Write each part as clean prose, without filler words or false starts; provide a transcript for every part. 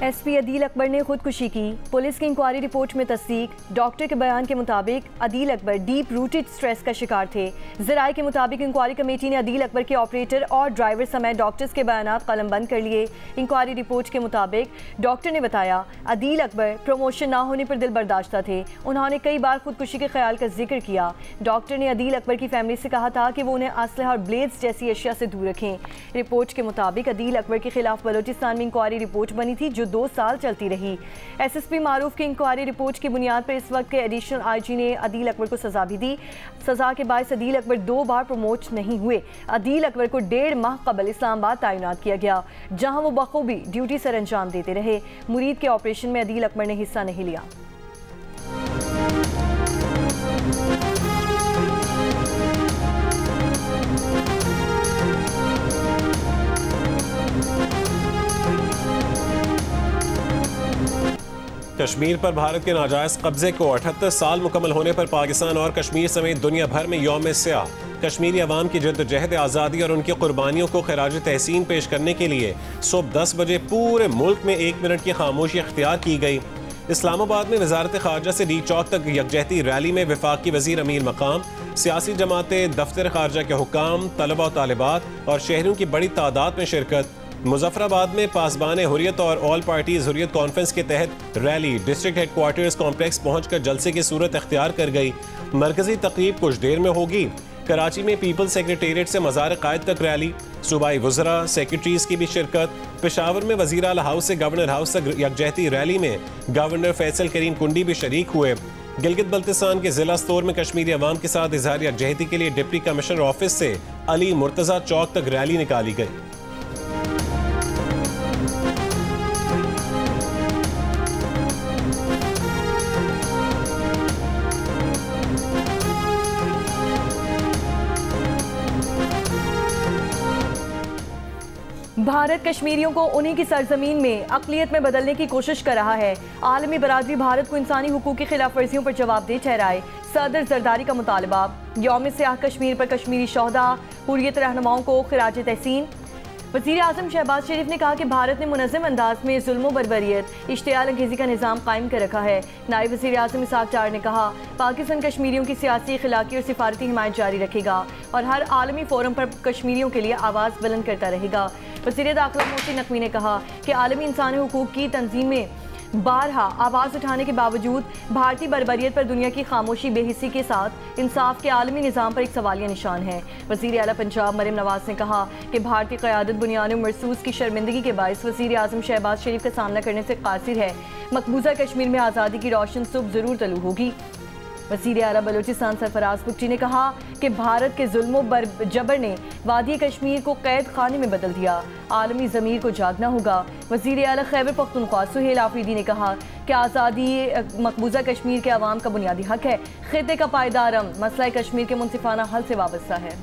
SP Adeel Akbar ने खुदकुशी की। पुलिस की इंक्वायरी रिपोर्ट में तस्दीक। डॉक्टर के बयान के मुताबिक Adeel Akbar deep rooted stress का शिकार थे। ज़राए के मुताबिक इंक्वायरी कमेटी ने अदील अकबर के ऑपरेटर और ड्राइवर समेत डॉक्टर्स के बयान कलमबंद कर लिए। इंक्वायरी रिपोर्ट के मुताबिक डॉक्टर ने बताया अदील अकबर प्रमोशन ना होने पर दिल बर्दाश्ता थे। उन्होंने कई बार खुदकुशी के ख्याल का जिक्र किया। डॉक्टर ने अदील अकबर की फैमिली से कहा था कि वो उन्हें असलहा और ब्लेड्स जैसी अशिया से दूर रखें। रिपोर्ट के मुताबिक अदील अकबर के खिलाफ बलोचिस्तान में इंक्वायरी रिपोर्ट बनी थी जो 2 साल चलती रही। एसएसपी मारूफ की इंक्वायरी रिपोर्ट की बुनियाद पर इस वक्त के एडिशनल आईजी ने अदील अकबर को सजा भी दी। सजा के बाद अदील अकबर 2 बार प्रमोट नहीं हुए। अदील अकबर को 1.5 माह कबल इस्लामाबाद तैनात किया गया, जहां वो बखूबी ड्यूटी सर अंजाम देते रहे। मुरीद के ऑपरेशन में अदील अकबर ने हिस्सा नहीं लिया। कश्मीर पर भारत के नाजायज कब्जे को 78 साल मुकम्मल होने पर पाकिस्तान और कश्मीर समेत दुनिया भर में यौम स्याह कश्मीरी अवाम की जद्दोजहद आज़ादी और उनकी कुर्बानियों को खराज तहसीन पेश करने के लिए सुबह 10 बजे पूरे मुल्क में 1 मिनट की खामोशी इख्तियार की गई। इस्लामाबाद में वजारत खारजा से डी चौक तक यकजहती रैली में वफाकी वजीर अमीर मकाम, सियासी जमातें, दफ्तर खारजा के हुक्काम, तलबा और तालिबात और शहरियों की बड़ी तादाद में शिरकत। मुजफ्फराबाद में पासबान हुर्रियत और ऑल पार्टीज हुर्रियत कॉन्फ्रेंस के तहत रैली डिस्ट्रिक्ट हेडक्वार्टर्स कॉम्प्लेक्स पहुंचकर जलसे की सूरत अख्तियार कर गई। मरकजी तकरीब कुछ देर में होगी। कराची में पीपल्स सेक्रेटेरिएट से मज़ार कायद तक रैली, सूबाई वज़रा सेक्रेटरीज की भी शिरकत। पेशावर में वज़ीर आला हाउस से गवर्नर हाउस तक यकजहती रैली में गवर्नर फैसल करीम कुंडी भी शरीक हुए। गिलगित बल्तिस्तान के जिला स्टोर में कश्मीरी अवाम के साथ इजहार यकजहती के लिए डिप्टी कमिश्नर ऑफिस से अली मुर्तज़ा चौक तक रैली निकाली गई। भारत कश्मीरियों को उन्हीं की सरजमीन में अक़लियत में बदलने की कोशिश कर रहा है। आलमी बरादरी भारत को इंसानी हुकूक की खिलाफ वर्जियों पर जवाबदेह ठहराए। सदर जरदारी का मुतालबा। यौम स्याह कश्मीर पर कश्मीरी शोहदा हुर्रियत रहनुमाओं को खिराज तहसीन। वज़ीर आज़म शहबाज शरीफ ने कहा कि भारत ने मुनज़्ज़म अंदाज में जुल्म व बर्बरियत, इश्तियाल अंगेज़ी का निज़ाम कायम कर रखा है। नायब वज़ीर आज़म इसहाक़ डार ने कहा पाकिस्तान कश्मीरियों की सियासी, अखलाकी और सिफारती हिमायत जारी रखेगा और हर आलमी फोरम पर कश्मीरियों के लिए आवाज़ बुलंद करता रहेगा। वज़ीर दाखिला मोहसिन नकवी ने कहा कि आलमी इंसानी हुकूक की तंजीमें बारहा आवाज़ उठाने के बावजूद भारतीय बर्बरियत पर दुनिया की खामोशी बेहिसी के साथ इंसाफ के आलमी निज़ाम पर एक सवालिया निशान है। वज़ीर आला पंजाब मरियम नवाज़ ने कहा कि भारतीय क़यादत बुनियाद महसूस की शर्मिंदगी के बायस वज़ीर आज़म शहबाज शरीफ का सामना करने से कासिर है। मकबूजा कश्मीर में आज़ादी की रोशन सुबह ज़रूर तलू होगी। वज़ीर आला बलोचिस्तान सरफराज बुगटी ने कहा कि भारत के जुल्म जबर ने वादी कश्मीर को कैद खाने में बदल दिया। आलमी ज़मीर को जागना होगा। वज़ीर आला खैबर पख्तूनख्वा सुहेल आफरीदी ने कहा कि आज़ादी मकबूजा कश्मीर के अवाम का बुनियादी हक है। खित्ते का पायदार अमन मसला कश्मीर के मुनसिफाना हल से वाबस्ता है।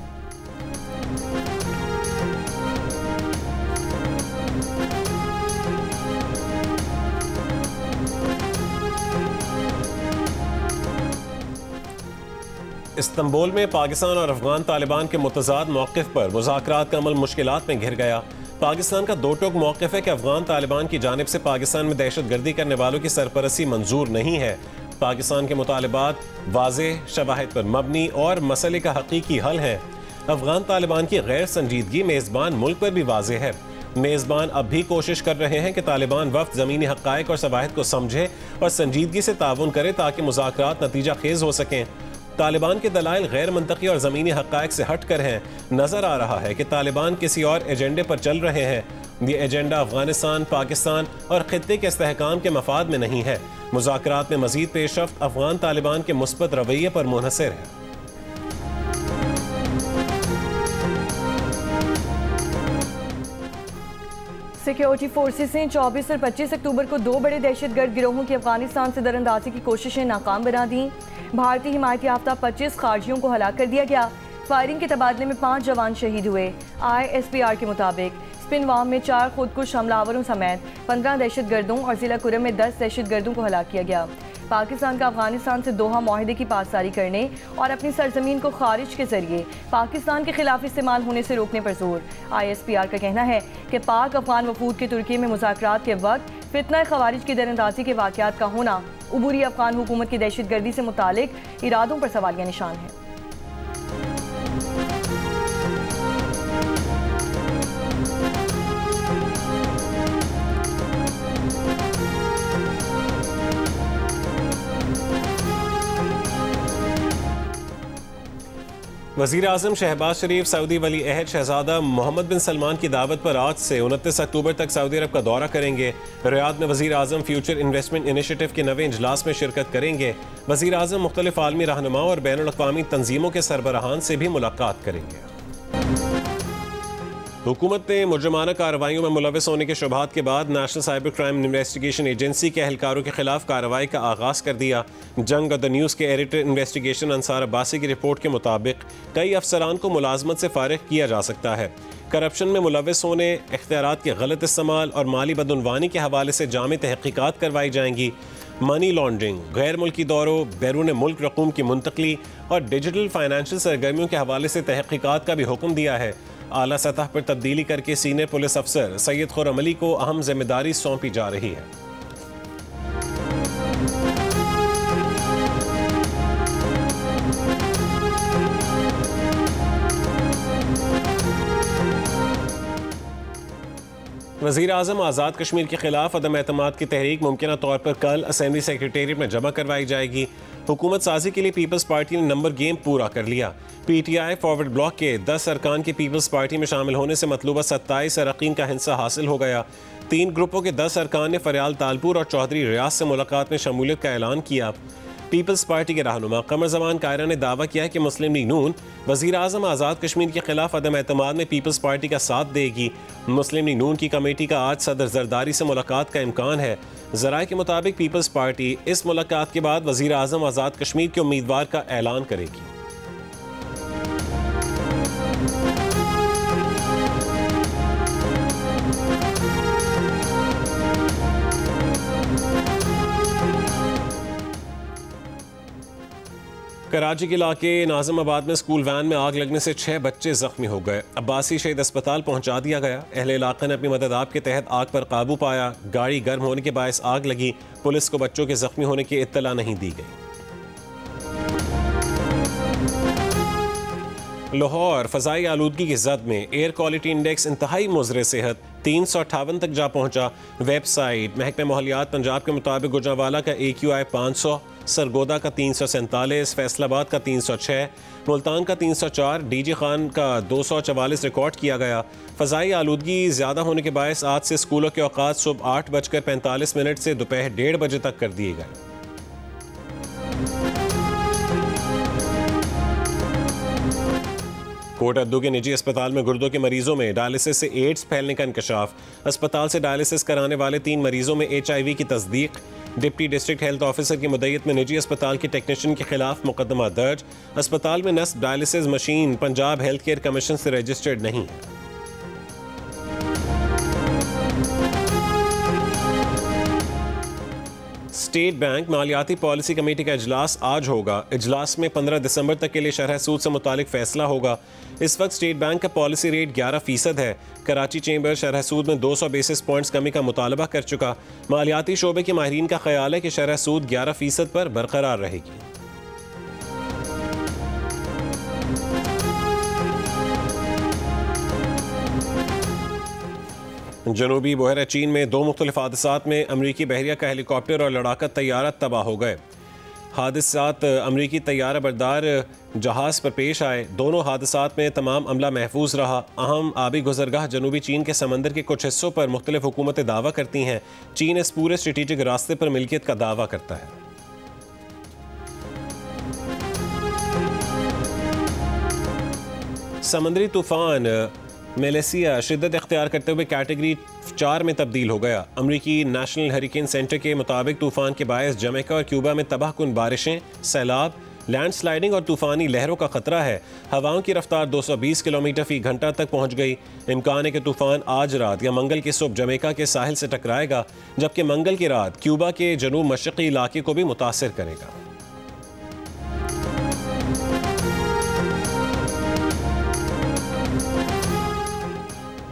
इस्तांबुल में पाकिस्तान और अफगान तालिबान के मुतज़ाद मौक़िफ़ पर मुज़ाकरात का अमल मुश्किलात में घिर गया। पाकिस्तान का दो टोक मौक़िफ़ है कि अफगान तालिबान की जानिब से पाकिस्तान में दहशतगर्दी करने वालों की सरपरस्ती मंजूर नहीं है। पाकिस्तान के मुतालिबात वाज़ेह, शवाहिद पर मबनी और मसले का हकीकी हल है। अफगान तालिबान की गैर संजीदगी मेज़बान मुल्क पर भी वाज़ेह है। मेज़बान अब भी कोशिश कर रहे हैं कि तालिबान वफ़द ज़मीनी हक़ाइक़ और शवाहिद को समझे और संजीदगी से ताउन करे ताकि मुज़ाकरात नतीजा खेज़ हो सकें। तालिबान के दलाइल गैर मंतकी और ज़मीनी हक़ाइक़ से हट कर हैं। नज़र आ रहा है कि तालिबान किसी और एजेंडे पर चल रहे हैं। ये एजेंडा अफगानिस्तान, पाकिस्तान और खित्ते के इस्तेहकाम के मफाद में नहीं है। मुज़ाकरात में मज़ीद पेशरफ्त अफगान तालिबान के मुस्बत रवैये पर मुनहसर है। सिक्योरिटी फोर्सेस ने 24 और 25 अक्टूबर को 2 बड़े दहशतगर्द गिरोहों की अफगानिस्तान से दरअंदाजी की कोशिशें नाकाम बना दी। भारतीय हिमायत याफ्ता 25 खारजियों को हलाक कर दिया गया। फायरिंग के तबादले में 5 जवान शहीद हुए। ISPR के मुताबिक स्पिनवाम में 4 खुदकुश हमलावरों समेत 15 दहशतगर्दों और जिला कुरम में 10 दहशतगर्दों को हलाक किया गया। पाकिस्तान का अफगानिस्तान से दोहा माहिदे की पासदारी करने और अपनी सरजमीन को खारिज के जरिए पाकिस्तान के खिलाफ इस्तेमाल होने से रोकने पर जोर। ISPR का कहना है कि पाक अफगान वफूद के तुर्की में मुज़ाकरात के वक्त फितना खवारिज की दरअंदाजी के वाक़यात का होना उबूरी अफगान हुकूमत की दहशतगर्दी से मुतालिक इरादों पर सवालिया निशान है। वज़ीर आज़म शहबाज शरीफ सऊदी वली अहद शहजादा मोहम्मद बिन सलमान की दावत पर आज से 29 अक्टूबर तक सऊदी अरब का दौरा करेंगे। रियाद में वज़ीर आज़म फ्यूचर इन्वेस्टमेंट इनिशिएटिव के नवे इजलास में शिरकत करेंगे। वज़ीर आज़म मुख्तलिफ आलमी रहनुमाओं और बैनुल अक़वामी तंजीमों के सरबराहान से भी मुलाकात करेंगे। हुकूमत ने मुजरमाना कार्रवाइयों में मुलविस होने के शुबहात के बाद national cyber crime investigation agency के एहलकारों के खिलाफ कार्रवाई का आगाज़ कर दिया। जंग और द न्यूज़ के एडिटर इन्वेस्टिगेशन अंसार अब्बासी की रिपोर्ट के मुताबिक कई अफसरान को मुलाजमत से फारिग किया जा सकता है। करप्शन में मुलविस होने, इख्तियारात के गलत इस्तेमाल और माली बदउनवानी के हवाले से जामी तहकीकात करवाई जाएंगी। मनी लॉन्ड्रिंग, गैर मुल्की दौरों, बैरून मुल्क रकूम की मुंतकली और डिजिटल फाइनेंशियल सरगर्मियों के हवाले से तहकीकात का भी हुक्म दिया है। आला सतह पर तब्दीली करके सीनियर पुलिस अफसर सैयद खुर्रम अली को अहम जिम्मेदारी सौंपी जा रही है। वज़ीर आज़म आज़ाद कश्मीर के खिलाफ अदम एतमाद की तहरीक मुमकिन तौर पर कल असेंबली सेक्रेटेरिएट में जमा करवाई जाएगी। हुकूमत साजी के लिए पीपल्स पार्टी ने नंबर गेम पूरा कर लिया। PTI फॉरवर्ड ब्लॉक के 10 अरकान की पीपल्स पार्टी में शामिल होने से मतलूबा 27 अरकान का हिस्सा हासिल हो गया। 3 ग्रुपों के 10 अरकान ने फरियाल तालपुर और चौधरी रियाज से मुलाकात में शमूलियत का ऐलान किया। पीपल्स पार्टी के रहनुमा कमर जमान कायरा ने दावा किया है कि मुस्लिम लीग नून वज़ीर आज़म आज़ाद कश्मीर के खिलाफ अदम एतमाद में पीपल्स पार्टी का साथ देगी। मुस्लिम लीग नून की कमेटी का आज सदर जरदारी से मुलाकात का इम्कान है। ज़राए के मुताबिक पीपल्स पार्टी इस मुलाकात के बाद वज़ीर आज़म आज़ाद कश्मीर के उम्मीदवार का ऐलान करेगी। कराची के इलाके नाज़िमाबाद में स्कूल वैन में आग लगने से 6 बच्चे जख्मी हो गए। अब्बासी शहीद अस्पताल पहुंचा दिया गया। अहले इलाके ने अपनी मदद आप के तहत आग पर काबू पाया। गाड़ी गर्म होने के बायस आग लगी। पुलिस को बच्चों के जख्मी होने की इत्तला नहीं दी गई। लाहौर फ़ज़ाई आलूदगी की जद में एयर क्वालिटी इंडेक्स इंतहाई मुज़र सेहत 358 तक जा पहुंचा। वेबसाइट महकमा माहौलियात पंजाब के मुताबिक गुजरांवाला का AQI 500, सरगोदा का 347, फैसलाबाद का 306, मुल्तान का 304, DG खान का 244 रिकॉर्ड किया गया। फ़ज़ाई आलूदगी ज़्यादा होने के बायस आज से स्कूलों के औकात सुबह 8:45 से दोपहर 1:30 बजे तक कर दिए गए। कोट अद्दू के निजी अस्पताल में गुर्दों के मरीजों में डायलिसिस से एड्स फैलने का इंकशाफ। अस्पताल से डायलिसिस कराने वाले 3 मरीजों में HIV की तस्दीक। डिप्टी डिस्ट्रिक्ट हेल्थ ऑफिसर की मुद्दत में निजी अस्पताल के टेक्नीशियन के खिलाफ मुकदमा दर्ज। अस्पताल में नस्ब dialysis machine Punjab health care commission से रजिस्टर्ड नहीं है। स्टेट बैंक मालियाती पॉलिसी कमेटी का इजलास आज होगा। इजलास में 15 दिसंबर तक के लिए शरह सूद से मुतालिक फैसला होगा। इस वक्त स्टेट बैंक का पॉलिसी रेट 11% है। कराची चेंबर शरह सूद में 200 बेसिस पॉइंट्स कमी का मुतालबा कर चुका। मालियाती शोबे के माहिरीन का ख्याल है कि शरह सूद 11% पर बरकरार रहेगी। जनूबी बहरा चीन में 2 मुख्तलिफ हादसात में अमरीकी बहरिया का हेलीकॉप्टर और लड़ाका तैयारा तबाह हो गए। हादसात अमरीकी तैयारा बरदार जहाज़ पर पेश आए। दोनों हादसात में तमाम अमला महफूज रहा। अहम आबी गुजरगाह जनूबी चीन के समंदर के कुछ हिस्सों पर मुख्तलिफ हुकूमतें दावा करती हैं। चीन इस पूरे स्ट्रेटेजिक रास्ते पर मिल्कियत का दावा करता है। समंदरी तूफान मलेशिया शिद्दत इख्तियार करते हुए कैटेगरी 4 में तब्दील हो गया। अमरीकी नेशनल हरिकेन सेंटर के मुताबिक तूफान के बायस जमैका और क्यूबा में तबाहकुन बारिशें, सैलाब, लैंडस्लाइडिंग और तूफानी लहरों का खतरा है। हवाओं की रफ्तार 220 किलोमीटर फी घंटा तक पहुंच गई। इम्कान है कि तूफान आज रात या मंगल की सुबह जमैका के साहिल से टकराएगा, जबकि मंगल की रात क्यूबा के जनूब मशरकी इलाके को भी मुतासिर करेगा।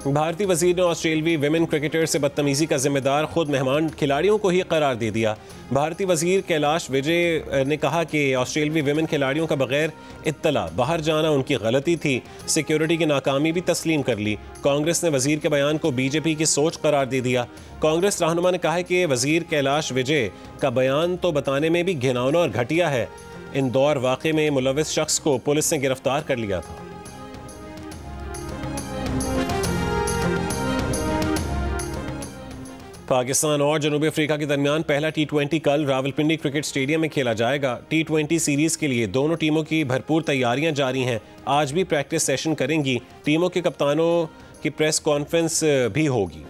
भारतीय वजीर ने ऑस्ट्रेलियावी विमेन क्रिकेटर से बदतमीजी का जिम्मेदार खुद मेहमान खिलाड़ियों को ही करार दे दिया। भारतीय वजीर कैलाश विजय ने कहा कि ऑस्ट्रेलियावी विमेन खिलाड़ियों का बगैर इत्तला बाहर जाना उनकी गलती थी। सिक्योरिटी की नाकामी भी तस्लीम कर ली। कांग्रेस ने वजीर के बयान को बीजेपी की सोच करार दे दिया। कांग्रेस रहनुमा ने कहा है कि वजीर कैलाश विजय का बयान तो बताने में भी घिनौना और घटिया है। इंदौर वाक़े में मुलविस शख्स को पुलिस ने गिरफ्तार कर लिया था। पाकिस्तान और जनूबी अफ्रीका के दरमियान पहला T20 कल रावलपिंडी क्रिकेट स्टेडियम में खेला जाएगा। T20 सीरीज़ के लिए दोनों टीमों की भरपूर तैयारियां जारी हैं। आज भी प्रैक्टिस सेशन करेंगी। टीमों के कप्तानों की प्रेस कॉन्फ्रेंस भी होगी।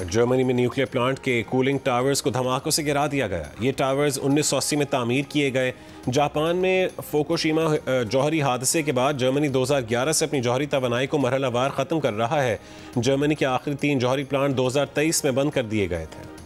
जर्मनी में न्यूक्लियर प्लांट के कूलिंग टावर्स को धमाकों से गिरा दिया गया। ये टावर्स 1980 में तामीर किए गए। जापान में फुकुशिमा जौहरी हादसे के बाद जर्मनी 2011 से अपनी जौहरी तवानाई को मरहलावार ख़त्म कर रहा है। जर्मनी के आखिरी 3 जौहरी प्लांट 2023 में बंद कर दिए गए थे।